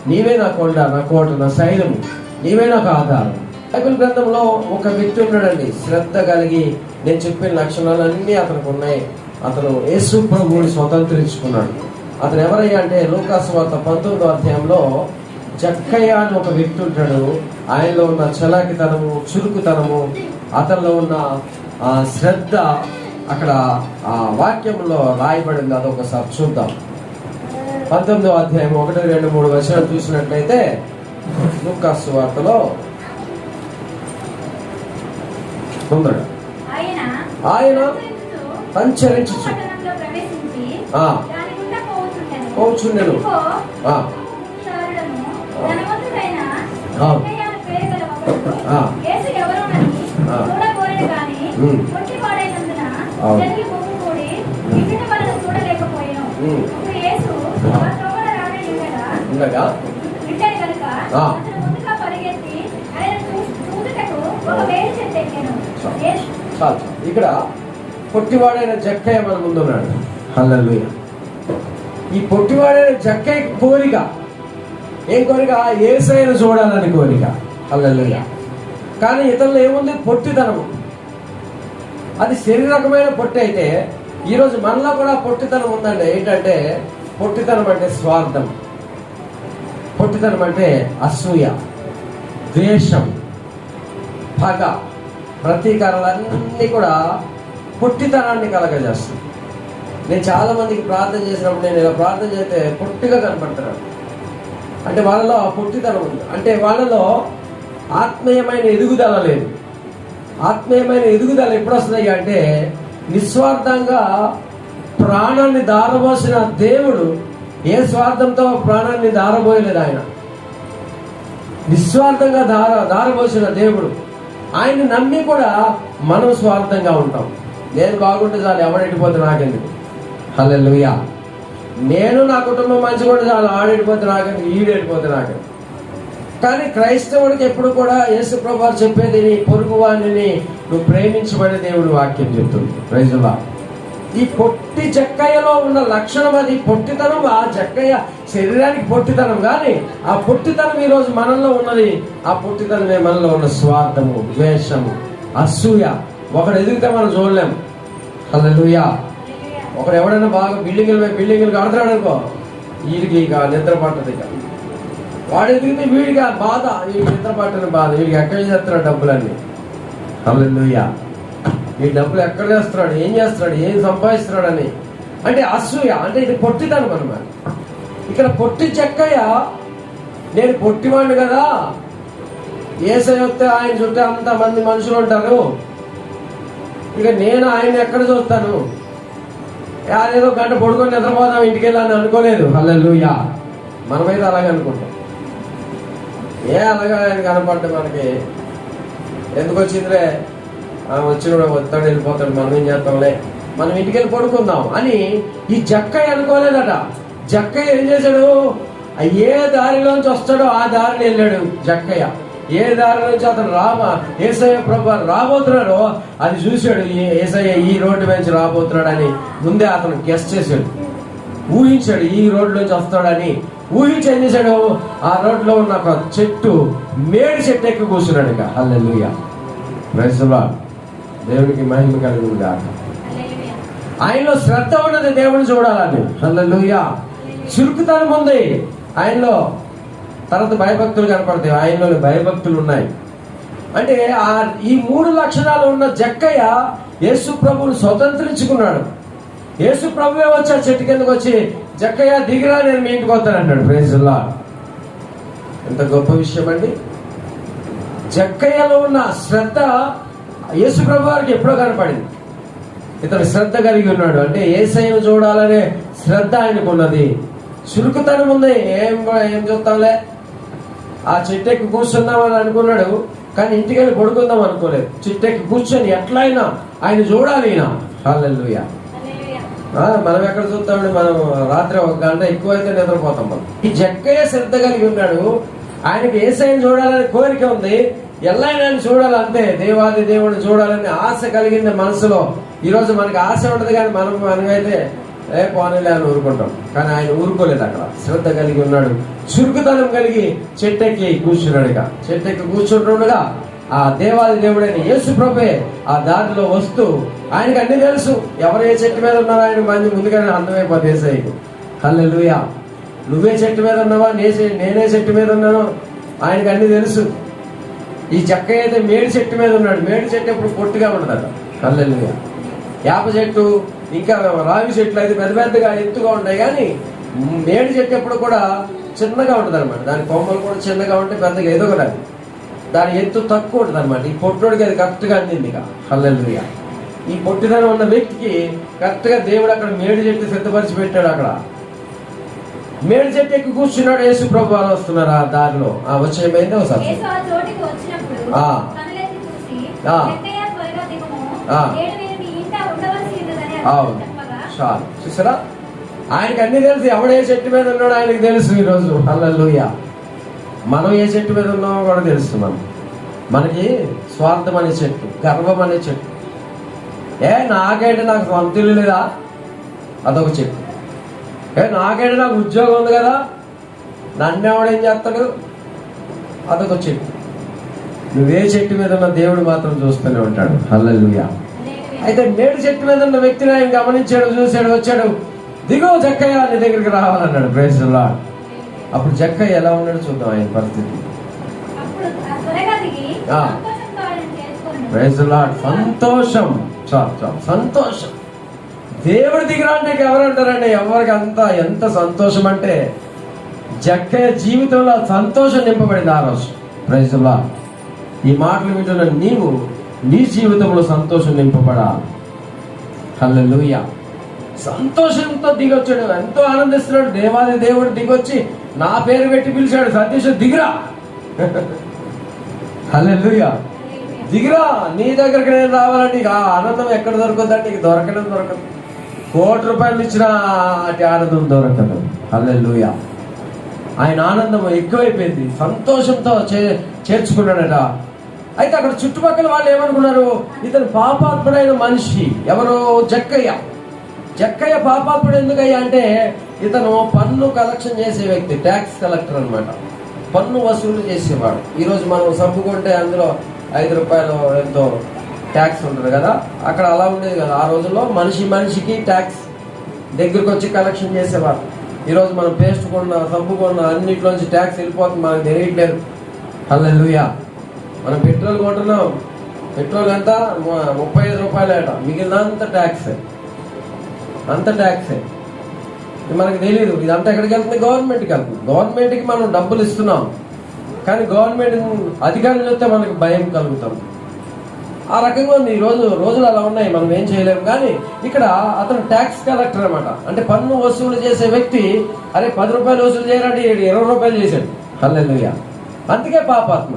నీవే నా కొండ, నా కోట, నా శైలము, నీవే నాకు ఆధారం. బైబిల్ గ్రంథంలో ఒక వ్యక్తి ఉన్నాడండి, శ్రద్ధ కలిగి నేను చెప్పిన లక్షణాలన్నీ అతనికి ఉన్నాయి. అతను యేసు ప్రభువుని స్వతంత్రించుకున్నాడు. అతను ఎవరయ్యా అంటే లూకాసు వార్త 19వ అధ్యాయంలో జక్కయ్య అని ఒక వ్యక్తి ఉంటాడు. ఆయనలో ఉన్న చలాకితనము, చురుకుతనము, అతనిలో ఉన్న శ్రద్ధ అక్కడ ఆ వాక్యంలో రాయబడింది. అదొకసారి చూద్దాం. 19వ అధ్యాయం 1, 2, 3 వచనాలు చూసినట్లయితే లూకాసు వార్తలో తొందరగా ఆయన సంచరించు పోచుండెను. ఉండగా ఇక్కడ పొట్టివాడైన జక్కయ్య మన ముందున్నాడు. హల్లెలూయా. ఈ పొట్టివాడైన జక్కయ్య కోరిక ఏం కోరిక? యేసయ్యను చూడాలని కోరిక. హల్లెలూయా. కానీ ఇతరులు ఏముంది? పొట్టితనము. అది శరీరకమైన పొట్టి అయితే ఈరోజు మనలో కూడా పొట్టితనం ఉందండి. ఏంటంటే పొట్టితనం అంటే స్వార్థం, పొట్టితనం అంటే అసూయ, ద్వేషం, పగ, ప్రతీకారాలన్నీ కూడా పొట్టితనాన్ని కలగజేస్తుంది. నేను చాలా మందికి ప్రార్థన చేసినప్పుడు నేను ఇలా ప్రార్థన చేస్తే పొట్టిగా కనపడుతున్నాను. అంటే వాళ్ళలో ఆ పొట్టితనం ఉంది. అంటే వాళ్ళలో ఆత్మీయమైన ఎదుగుదల లేదు. ఆత్మీయమైన ఎదుగుదల ఎప్పుడు వస్తున్నాయి అంటే నిస్వార్థంగా ప్రాణాన్ని దారబోసిన దేవుడు ఏ స్వార్థంతో ప్రాణాన్ని దారబోయలేదు. ఆయన నిస్వార్థంగా దారబోసిన దేవుడు. ఆయన్ని నమ్మి కూడా మనం స్వార్థంగా ఉంటాం. నేను బాగుంటే చాలు, ఎవడెడిపోతే నాకెందుకు. హల్లెలూయా. నేను నా కుటుంబం మంచిగా ఉంటే చాలు, ఆడెడిపోతే నాకెందుకు, ఈడెడిపోతే నాకెందుకు. కానీ క్రైస్తవుడికి ఎప్పుడు కూడా యేసు ప్రభువు చెప్పేది నీ పొరుగు వాణిని నువ్వు ప్రేమించబడే దేవుడు వాక్యం చెప్తుంది. Praise the Lord. ఈ పొట్టి జక్కయ్యలో ఉన్న లక్షణం అది పొట్టితనం. ఆ జక్కయ్య శరీరానికి పొట్టితనం, కానీ ఆ పొట్టితనం ఈరోజు మనలో ఉన్నది. ఆ పొట్టితనమే మనలో ఉన్న స్వార్థము, ద్వేషము, అసూయ. ఒకడు ఎదిగితే మనం చూడలేము. హల్లెలూయా. ఒకడు ఎవడైనా బాగా బిల్డింగులు కడతాడు అనుకో, వీడికి ఇక నిద్ర పట్టదు. ఇక వాడు ఎదిగితే వీడికి ఆ బాధ, వీడికి నిద్ర పట్టని బాధ. వీడికి ఎక్కడ చేస్తున్నాడు డబ్బులన్నీ? హల్లెలూయా. ఈ డబ్బులు ఎక్కడ చేస్తున్నాడు, ఏం చేస్తున్నాడు, ఏం సంపాదిస్తున్నాడు అని. అంటే అసూయ, అంటే ఇది పొట్టితనం అన్నమాట. ఇక్కడ పొట్టి చెక్కయ్య, నేను పొట్టివాడిని కదా, యేసయ్య వస్తే ఆయన చుట్టూ అంతమంది మనుషులు ఉంటారు, ఇక నేను ఆయన ఎక్కడ చూస్తాను, ఏదో గంట పడుకొని నిద్రపోదాం ఇంటికి వెళ్ళాలని అనుకోలేదు. హల్లెలూయా. మనమైతే అలాగే అనుకుంటాం. అలాగా ఆయన కనపడ్డా మనకి ఎందుకు వచ్చిందిలే, వచ్చిన వస్తాడు వెళ్ళిపోతాడు, మనం ఏం చేస్తాంలే, మనం ఇంటికి వెళ్ళి పడుకుందాం అని ఈ జక్కయ్య అనుకోలేదట. జక్కయ్య ఏం చేశాడు, ఏ దారిలోంచి వస్తాడో ఆ దారిని వెళ్ళాడు జక్కయ్య. ఏ దారి నుంచి అతను యేసయ్య ప్రభు రాబోతున్నాడో అది చూశాడు. యేసయ్య ఈ రోడ్డు నుంచి రాబోతున్నాడు అని ముందే అతను గెస్ట్ చేశాడు, ఊహించాడు. ఈ రోడ్డు నుంచి వస్తాడని ఊహించి ఏం చేశాడు, ఆ రోడ్లో ఉన్న ఒక చెట్టు, మేడి చెట్టు ఎక్కి కూర్చున్నాడు. ఇక హల్లెలూయా. Praise the lord. దేవునికి మహిమ కలుగును గాక. ఆయనలో శ్రద్ధ ఉన్నది దేవుని చూడాలని. హల్లెలూయా. చురుకుతనం ఉంది ఆయనలో. తర్వాత భయభక్తులు కనపడతాయి, ఆయనలో భయభక్తులు ఉన్నాయి. అంటే ఈ 3 లక్షణాలు ఉన్న జక్కయ్య యేసు ప్రభువుని స్వతంత్రించుకున్నాడు. యేసు ప్రభువే వచ్చి ఆ చెట్టు కిందకు వచ్చి, జక్కయ్య దిగిరా, నేను మీ ఇంటికి వస్తానంటాడు. Praise the lord. ఎంత గొప్ప విషయం అండి. జక్కయ్యలో ఉన్న శ్రద్ధ యేసు ప్రభు వారికి ఎప్పుడో కనపడింది. ఇతను శ్రద్ధ కలిగి ఉన్నాడు, అంటే యేసయ్యను చూడాలనే శ్రద్ధ ఆయనకు ఉన్నది. చురుకుతనం ఉంది. ఏం చూస్తాంలే, ఆ చెట్టెక్కి కూర్చుందామని అనుకున్నాడు, కానీ ఇంటికి వెళ్ళి పడుకుందాం అనుకోలేదు. చెట్టెక్కి కూర్చొని ఎట్లయినా ఆయన చూడాలి. ఈయన హల్లెలూయా. మనం ఎక్కడ చూస్తామండి, మనం రాత్రి 1 గంట ఎక్కువైతే నిద్రపోతాం. మనం ఈ జక్కయ్య శ్రద్ధ కలిగి ఉన్నాడు. ఆయనకి యేసయ్యను చూడాలని కోరిక ఉంది, ఎల్లైనా చూడాలంటే, దేవాది దేవుడిని చూడాలని ఆశ కలిగింది మనసులో. ఈరోజు మనకి ఆశ ఉంటుంది, కానీ మనమైతే పోనీలే అని ఊరుకుంటాం. కానీ ఆయన ఊరుకోలేదు. అక్కడ శ్రద్ధ కలిగి ఉన్నాడు, చురుకుతనం కలిగి చెట్టెక్కి కూర్చున్నాడు. ఇక చెట్టెక్కి కూర్చుంటుండగా ఆ దేవాది దేవుడైన యేసు ప్రభువే ఆ దారిలో వస్తూ, ఆయనకి అన్ని తెలుసు, ఎవరు ఏ చెట్టు మీద ఉన్నారో ఆయన మంది ముందుగానే అర్థమైపోతే యేసయ్యకు. హల్లెలూయా. నువ్వే చెట్టు మీద ఉన్నావా, నేనే చెట్టు మీద ఉన్నాను, ఆయనకి అన్ని తెలుసు. ఈ జక్కయ్య అయితే మేడి చెట్టు మీద ఉన్నాడు. మేడి చెట్టు ఎప్పుడు పొట్టిగా ఉండదట. హల్లెలూయా. వేప చెట్టు ఇంకా రావి చెట్లు అయితే పెద్ద పెద్దగా ఎత్తుగా ఉంటాయి, కానీ మేడి చెట్టు ఎప్పుడు కూడా చిన్నగా ఉంటుంది అనమాట. దాని కొమ్మలు కూడా చిన్నగా ఉంటే పెద్దగా ఎదగలేదు. దాని ఎత్తు తక్కువ ఉంటుంది అనమాట. ఈ పొట్టోడికి అది కరెక్ట్గా అందింది. ఇక హల్లెలూయా. ఈ పొట్టిదనం ఉన్న వ్యక్తికి కరెక్ట్గా దేవుడు అక్కడ మేడి చెట్టు సిద్ధపరిచి పెట్టాడు. అక్కడ మేడి చెట్టు ఎక్కి కూర్చున్నాడు. యేసు ప్రభు వారు వస్తున్నారు ఆ దారిలో. వచ్చే ఏమైంది ఒకసారి చాలు చూసారా. ఆయనకి అన్ని తెలుసు, ఎవడు ఏ చెట్టు మీద ఉన్నాడో ఆయనకి తెలుసు. ఈరోజు హల్లెలూయా. మనం ఏ చెట్టు మీద ఉన్నామో కూడా తెలుసు. మనకి స్వార్థం అనే చెట్టు, గర్వం అనే చెట్టు. నాకైతే నాకు సొంత ఇల్లు లేదా, అదొక చెట్టు. నాకైతే నాకు ఉద్యోగం ఉంది కదా, నన్ను ఎవడేం చేస్తాడు, అదొక చెట్టు. నువ్వే చెట్టు మీద ఉన్న దేవుడు మాత్రం చూస్తూనే ఉంటాడు. హల్లెలూయా. అయితే మేడి చెట్టు మీద ఉన్న వ్యక్తిని ఆయన గమనించాడు, చూశాడు, వచ్చాడు. దిగో జక్కయ్య, నీ దగ్గరికి రావాలన్నాడు. Praise the lord. అప్పుడు జక్కయ్య ఎలా ఉన్నాడు చూద్దాం ఆయన పరిస్థితి. Praise the Lord. సంతోషం, సంతోషం. దేవుడి దిగిరా అంటే ఎవరంటారండి? ఎవరికి ఎంత సంతోషం అంటే జక్కయ్య జీవితంలో సంతోషం నింపబడింది ఆ రోజు. Praise the Lord. ఈ మాటలు వింటున్న నీవు నీ జీవితంలో సంతోషం నింపబడాలి. హల్లెలూయా. సంతోషంతో దిగొచ్చాడు, ఎంతో ఆనందిస్తున్నాడు. దేవాది దేవుడు దిగొచ్చి నా పేరు పెట్టి పిలిచాడు, సతీష్ దిగిరా. హల్లెలూయా. దిగిరా, నీ దగ్గరికి నేను రావాలంటే నీకు ఆ ఆనందం ఎక్కడ దొరుకుతుందంటే నీకు దొరకడం దొరకదు. ₹1,00,000 ఇచ్చినా అటు ఆనందం దొరకదు. హల్లెలూయా. ఆయన ఆనందం ఎక్కువైపోయింది, సంతోషంతో చేర్చుకున్నాడట. అయితే అక్కడ చుట్టుపక్కల వాళ్ళు ఏమనుకున్నారు, ఇతను పాపాత్ముడైన మనిషి. ఎవరో జక్కయ్య. జక్కయ్య పాపాత్ముడు ఎందుకయ్యా అంటే ఇతను పన్ను కలెక్షన్ చేసే వ్యక్తి, ట్యాక్స్ కలెక్టర్ అన్నమాట. పన్ను వసూలు చేసేవాడు. ఈరోజు మనం సబ్బు కొంటే అందులో 5 రూపాయలు ఎంతో ట్యాక్స్ ఉంటుంది కదా, అక్కడ అలా ఉండేది కదా. ఆ రోజుల్లో మనిషికి ట్యాక్స్ దగ్గరకు వచ్చి కలెక్షన్ చేసేవారు. ఈరోజు మనం పేస్ట్ కొన్న, సబ్బు కొన్న అన్నింటిలోంచి ట్యాక్స్ వెళ్ళిపోతుంది, మనకు తెలియట్లేదు. హల్లెలూయా. మనం పెట్రోల్ కొంటున్నాం, పెట్రోల్ ఎంత 35 రూపాయలు ఏట, మిగిలినంత ట్యాక్సే, అంత ట్యాక్సే. మనకు తెలియదు. ఇదంతా ఎక్కడికి వెళ్తుంది? గవర్నమెంట్కి వెళ్తుంది. గవర్నమెంట్కి మనం డబ్బులు ఇస్తున్నాం, కానీ గవర్నమెంట్ అధికారులు చూస్తే మనకు భయం కలుగుతుంది. ఆ రకంగా ఉంది. రోజులు అలా ఉన్నాయి, మనం ఏం చేయలేము. కానీ ఇక్కడ అతను ట్యాక్స్ కలెక్టర్ అనమాట. అంటే పన్ను వసూలు చేసే వ్యక్తి. అరే 10 రూపాయలు వసూలు చేయాలంటే 20 రూపాయలు చేశాడు. హల్లెలూయా. అందుకే పాపాత్మ.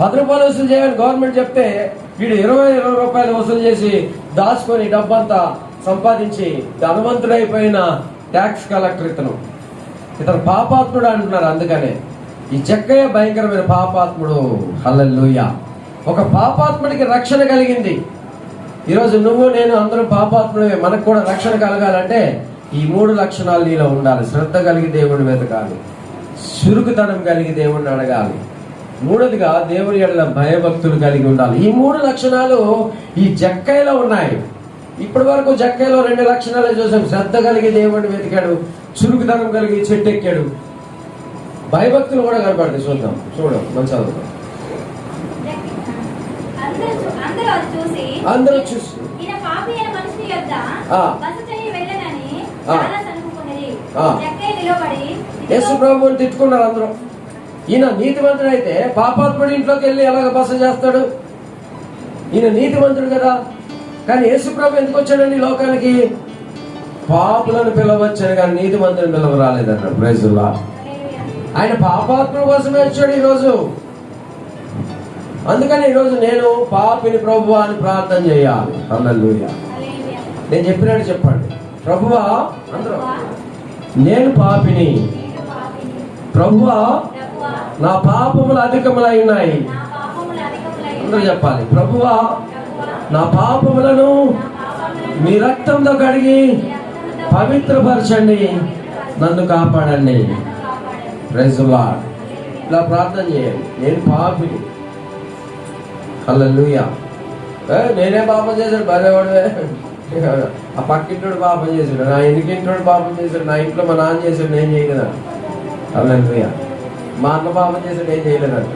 10 రూపాయలు వసూలు చేయాలని గవర్నమెంట్ చెప్తే వీడు 20 రూపాయలు వసూలు చేసి దాచుకొని డబ్బంతా సంపాదించి ధనవంతుడైపోయిన ట్యాక్స్ కలెక్టర్ ఇతను పాపాత్ముడు అంటున్నారు. అందుకనే ఈ జక్కయ్య భయంకరమైన పాపాత్ముడు. హల్లెలూయా. ఒక పాపాత్ముడికి రక్షణ కలిగింది. ఈరోజు నువ్వు నేను అందరూ పాపాత్ముడే. మనకు కూడా రక్షణ కలగాలంటే ఈ 3 లక్షణాలు నీలో ఉండాలి. శ్రద్ధ కలిగి దేవుడిని వెతకాలి, చురుకుతనం కలిగి దేవుడిని అడగాలి, మూడోదిగా దేవుని ఎడల భయభక్తులు కలిగి ఉండాలి. ఈ 3 లక్షణాలు ఈ జక్కయ్యలో ఉన్నాయి. ఇప్పటి వరకు జక్కయ్యలో 2 లక్షణాలే చూసాం. శ్రద్ధ కలిగి దేవుడిని వెతికాడు, చురుకుతనం కలిగి చెట్టు ఎక్కాడు, భయభక్తులు కూడా కనపడతాయి. చూడం మంచి చదువుతాం. అందరూ చూసి యేసు ప్రభువుని తిట్టుకున్నారు అందరూ. ఈయన నీతిమంతుడు అయితే పాపాత్ముడి ఇంట్లోకి వెళ్ళి ఎలాగ బస చేస్తాడు? ఈయన నీతిమంతుడు కదా. కానీ యేసు ప్రభు ఎందుకు వచ్చాడండి లోకానికి? పాపులను పిలవచ్చాడు కానీ నీతిమంతుని పిలవ రాలేదన్న. Praise the Lord. ఆయన పాపాత్ముల కోసమే వచ్చాడు ఈరోజు. అందుకని ఈరోజు నేను పాపిని ప్రభువా అని ప్రార్థన చేయాలి. హల్లెలూయా. నేను చెప్పినట్టు చెప్పండి. ప్రభువా, అందరూ నేను పాపిని, ప్రభువా నా పాపములు అధికములై ఉన్నాయి. అందరూ చెప్పాలి. ప్రభువా నా పాపములను మీ రక్తంతో కడిగి పవిత్రపరచండి, నన్ను కాపాడండి. Praise the Lord. ఇలా ప్రార్థన చేయండి. నేను పాపిని. హల్లెలూయా. నేనే పాపం చేశాడు, బరేవాడే. ఆ పక్కింటోడు పాపం చేశాడు, నా ఇంటికింటోడు పాపం చేశాడు, నా ఇంట్లో మా నాన్న చేశాడు, నేను చేయలేదంట. హల్లెలూయా. మా అన్న పాపం చేశాడు, నేను చేయలేదంట.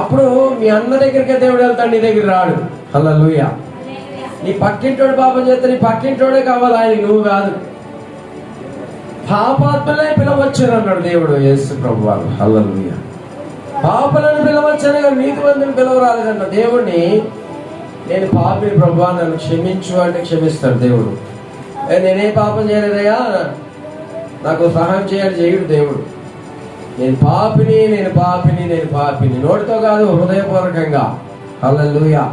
అప్పుడు మీ అన్న దగ్గరికే దేవుడు వెళ్తాడు, నీ దగ్గర రాడు. హల్లెలూయా. నీ పక్కింటోడు పాపం చేస్తే నీ పక్కింటోడే కావాలి, ఆయన నువ్వు కాదు. పాపాత్మలే పిలవచ్చాను అన్నాడు దేవుడు యేసు ప్రభు వారు. హల్లెలూయా. పాపలను పిలవచ్చాను కానీ నీతిమంతుని పిలవరాలేదన్న దేవుడిని. నేను పాపి ప్రభువా నన్ను క్షమించు అంటే క్షమిస్తాడు దేవుడు. నేనే పాపం చేయలేదయ్యా, నాకు సహాయం చేయాలి చేయడు దేవుడు. నేను పాపిని, నేను పాపిని, నేను పాపిని. నోటితో కాదు, హృదయపూర్వకంగా. హల్లెలూయా.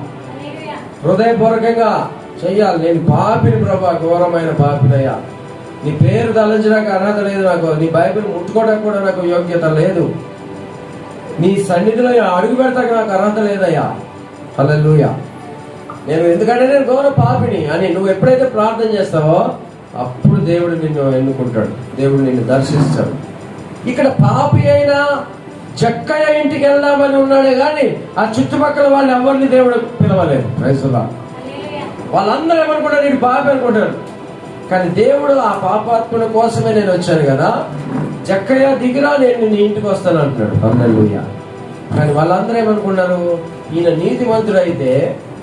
హృదయపూర్వకంగా చెయ్యాలి. నేను పాపిని ప్రభా, ఘోరమైన పాపినయ్యా. నీ పేరు తలంచడానికి అర్హత లేదు నాకు, నీ బైబిల్ ముట్టుకోవడానికి కూడా నాకు యోగ్యత లేదు, నీ సన్నిధిలో అడుగు పెడతాక నాకు అర్హత లేదయ్యా. హల్లెలూయా. నేను ఎందుకంటే నేను ఘోర పాపిని అని నువ్వు ఎప్పుడైతే ప్రార్థన చేస్తావో అప్పుడు దేవుడు నిన్ను ఎన్నుకుంటాడు, దేవుడు నిన్ను దర్శిస్తాడు. ఇక్కడ పాపి అయినా జక్కయ్య ఇంటికి వెళ్దామని ఉన్నాడే కానీ ఆ చుట్టుపక్కల వాళ్ళు ఎవరిని దేవుడు పిలవలేదు. Praise the Lord. వాళ్ళందరూ ఏమనుకుంటారు? నేను పాపి అనుకుంటారు. కానీ దేవుడు ఆ పాపాత్ముల కోసమే నేను వచ్చాను కదా, జక్కయ్య దిగిరా, నేను నీ ఇంటికి వస్తాను అంటున్నాడు. హల్లెలూయా. కానీ వాళ్ళందరూ ఏమనుకున్నారు? ఈయన నీతిమంతుడు అయితే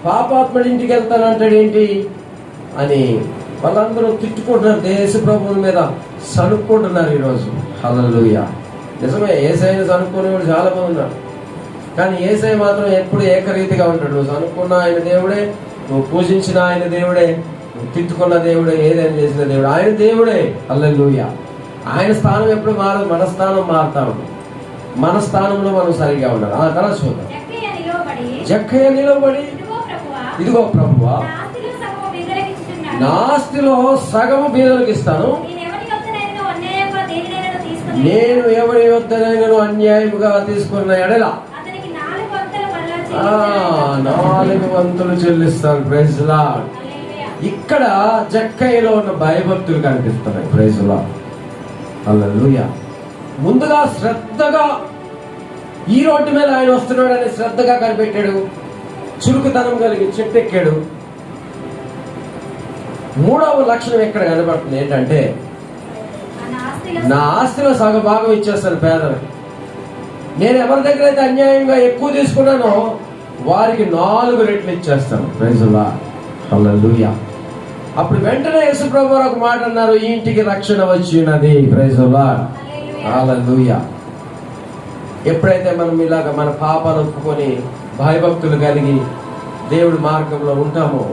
పాపాత్ముడి ఇంటికి వెళ్తానంటాడు ఏంటి అని వాళ్ళందరూ తిట్టుకుంటున్నారు. దేశ ప్రభువుల మీద సనుక్కుంటున్నారు ఈరోజు. హల్లెలూయా. నిజమే, యేసయ్యను సనుక్కునేవాడు చాలా మంది ఉన్నారు. కానీ యేసయ్య మాత్రం ఎప్పుడు ఏకరీతిగా ఉంటాడు. నువ్వు సనుక్కున్న ఆయన దేవుడే, నువ్వు పూజించిన ఆయన దేవుడే, నువ్వు తిట్టుకున్న దేవుడే, ఏదైనా చేసిన దేవుడు ఆయన దేవుడే. హల్లెలూయా. ఆయన స్థానం ఎప్పుడు మారదు, మన స్థానం మారుతా ఉంటుంది. మన స్థానంలో మనం సరిగా ఉండాలి. ఆ తర్వాత చూద్దాం. జక్కయ్య నిలబడి, ఇదిగో ప్రభువా నా ఆస్తిలో సగము బీదలకు ఇస్తాను, నేను ఎవరి యొద్దనైనా అన్యాయముగా తీసుకున్న ఎడల 4 వంతులు చెల్లిస్తాను. Praise the Lord. ఇక్కడ జక్కయ్యలో ఉన్న భయభక్తులు కనిపిస్తున్నాయి. Praise Lord, hallelujah. ముందుగా శ్రద్ధగా ఈ రోడ్డు మీద ఆయన వస్తున్నాడని శ్రద్ధగా కనిపెట్టాడు, చురుకుతనం కలిగి చెట్టెక్కాడు. మూడవ లక్షణం ఎక్కడ కనబడుతుంది ఏంటంటే, నా ఆస్తిలో సగభాగం ఇచ్చేస్తాను పేదలకు. నేను ఎవరి దగ్గర అయితే అన్యాయంగా ఎక్కువ తీసుకున్నానో వారికి 4 రెట్లు ఇచ్చేస్తాను. ప్రైజ్ లార్డ్, హల్లెలూయా. అప్పుడు వెంటనే యేసు ప్రభువు ఒక మాట అన్నారు, ఈ ఇంటికి రక్షణ వచ్చినది. ప్రైజ్ లార్డ్, హల్లెలూయా. ఎప్పుడైతే మనం ఇలాగ మన పాపాలు ఒప్పుకొని భయభక్తులు కలిగి దేవుడి మార్గంలో ఉంటామో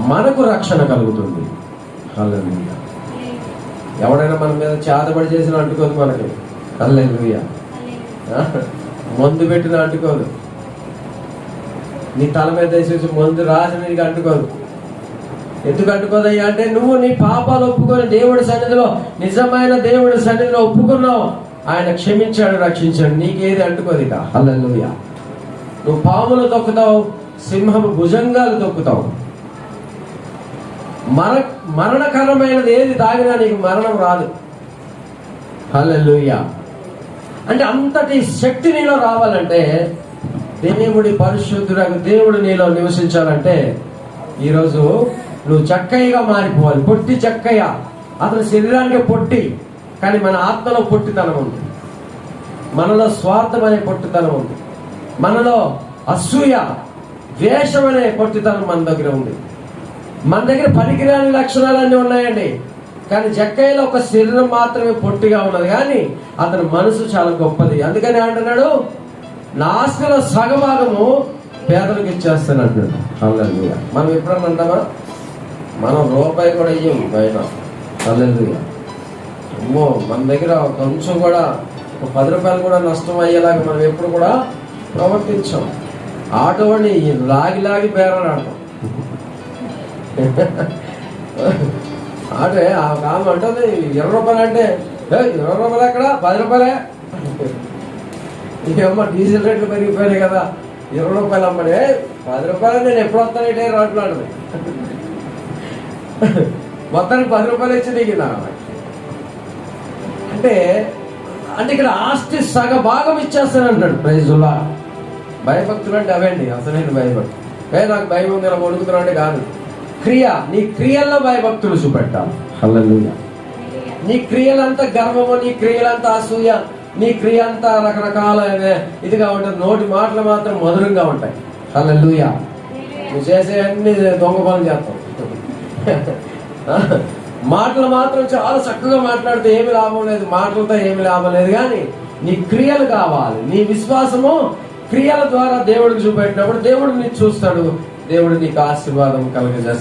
మనకు రక్షణ కలుగుతుంది. హల్లెలూయా. ఎవడైనా మన మీద చేతబడి చేసిన అంటుకోదు మనకి. హల్లెలూయా. మందు పెట్టిన అంటుకోదు, నీ తల మీద వేసేసి మందు రాసిన నీకు అంటుకోదు. ఎందుకు అంటుకోదయ్యా అంటే, నువ్వు నీ పాపాలు ఒప్పుకొని దేవుడి సన్నిధిలో, నిజమైన దేవుడి సన్నిధిలో ఒప్పుకున్నావు, ఆయన క్షమించాడు, రక్షించాడు, నీకేది అంటుకోదు ఇక. హల్లెలూయా. నువ్వు పాములు తొక్కుతావు, సింహము భుజంగాలు తొక్కుతావు. మరణకరమైనది ఏది తాగినా నీకు మరణం రాదు. హల్లెలూయా. అంటే అంతటి శక్తి నీలో రావాలంటే, దేవుడి పరిశుద్ధుడకు దేవుడు నీలో నివసించాలంటే, ఈరోజు నువ్వు చక్కయ్యగా మారిపోవాలి. పొట్టి చక్కయ్య. అతని శరీరానికి పొట్టి, కానీ మన ఆత్మలో పొట్టితనం ఉంది. మనలో స్వార్థం అనే పొట్టితనం ఉంది. మనలో అసూయ, ద్వేషం అనే పొట్టితనం మన దగ్గర ఉంది. మన దగ్గర పనికిరాని లక్షణాలన్నీ ఉన్నాయండి. కానీ జక్కయ్యలో ఒక శరీరం మాత్రమే పొట్టిగా ఉన్నది, కానీ అతని మనసు చాలా గొప్పది. అందుకని అంటున్నాడు, నా ఆస్తిలో సగభాగము పేదలకు ఇచ్చేస్తాను అంటున్నాడు. హల్లెలూయా. మనం ఎప్పుడన్నా అంటామా? మనం రూపాయి కూడా ఇయ్యం బయట. హల్లెలూయా. అమ్మో, మన దగ్గర కొంచెం కూడా 10 రూపాయలు కూడా నష్టం అయ్యేలాగా మనం ఎప్పుడు కూడా ప్రవర్తించాం. ఆటోని లాగి బేరాలు ఆడతాం. ఆటే ఆమె అంటుంది 20 రూపాయలు అంటే, 20 రూపాయలు ఎక్కడ, 10 రూపాయలే. ఇకమ్మ డీజిల్ రేట్లు పెరిగిపోయాయి కదా, 20 రూపాయలు అమ్మడే, 10 రూపాయలు నేను ఎప్పుడు వస్తానంటే రాట్లాడదు. మొత్తానికి 10 రూపాయలు ఇచ్చి దిగిందా అంటే ఇక్కడ ఆస్తి సగభాగం ఇచ్చేస్తాను అంటాడు. Praise Lord. భయభక్తులు అంటే అవేండి అసలైన భయభక్తులు. నాకు భయం ఉంది ఇలా వణుకుతున్నా అంటే కాదు. నీ క్రియల్లో భయభక్తులు చూపెట్టాలి. హల్లెలూయా. నీ క్రియలంతా గర్వము, నీ క్రియలంతా అసూయ, నీ క్రియ అంతా రకరకాల ఇదిగా ఉంటుంది. నోటి మాటలు మాత్రం మధురంగా ఉంటాయి. హల్లెలూయా. నువ్వు చేసే అన్ని దొంగ పనులు చేస్తావు. మాటలు మాత్రం చాలా చక్కగా మాట్లాడితే ఏమి లాభం లేదు, మాటలతో ఏమి లాభం లేదు. కానీ నీ క్రియలు కావాలి. నీ విశ్వాసము క్రియల ద్వారా దేవుడికి చూపెట్టినప్పుడు దేవుడు నీకు చూస్తాడు. దేవుడు నీకు ఆశీర్వాదం కలుగజేస్తాడు.